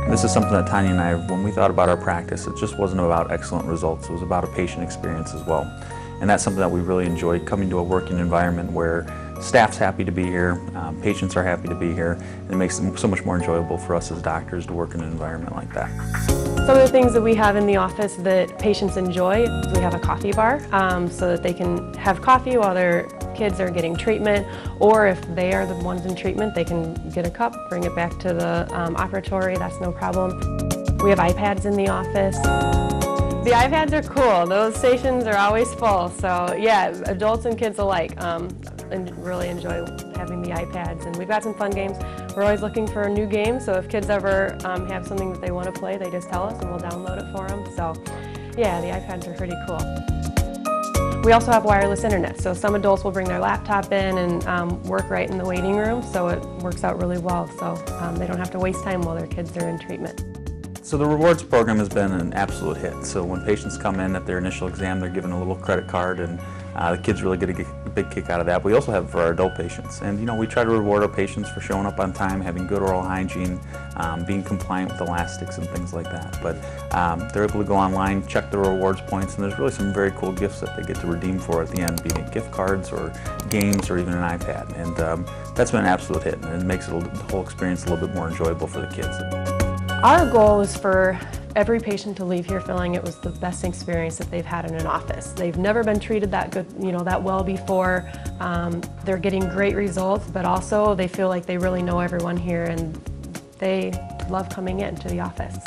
This is something that Tanya and I, when we thought about our practice, it just wasn't about excellent results, it was about a patient experience as well. And that's something that we really enjoy, coming to a working environment where staff's happy to be here, patients are happy to be here, and it makes it so much more enjoyable for us as doctors to work in an environment like that. Some of the things that we have in the office that patients enjoy, we have a coffee bar so that they can have coffee while their kids are getting treatment, or if they are the ones in treatment, they can get a cup, bring it back to the operatory, that's no problem. We have iPads in the office. The iPads are cool. Those stations are always full, so yeah, adults and kids alike and really enjoy having the iPads. And we've got some fun games. We're always looking for a new game, so if kids ever have something that they want to play, they just tell us and we'll download it for them. So yeah, the iPads are pretty cool. We also have wireless internet, so some adults will bring their laptop in and work right in the waiting room, so it works out really well, so they don't have to waste time while their kids are in treatment. So the rewards program has been an absolute hit. So when patients come in at their initial exam, they're given a little credit card, and the kids really get a big kick out of that. We also have for our adult patients, and we try to reward our patients for showing up on time, having good oral hygiene, being compliant with elastics and things like that. But they're able to go online, check the rewards points, and there's really some very cool gifts that they get to redeem for at the end, be it gift cards or games or even an iPad. And that's been an absolute hit, and it makes the whole experience a little bit more enjoyable for the kids. Our goal is for every patient to leave here feeling it was the best experience that they've had in an office. They've never been treated that good, that well before. They're getting great results, but also they feel like they really know everyone here and they love coming into the office.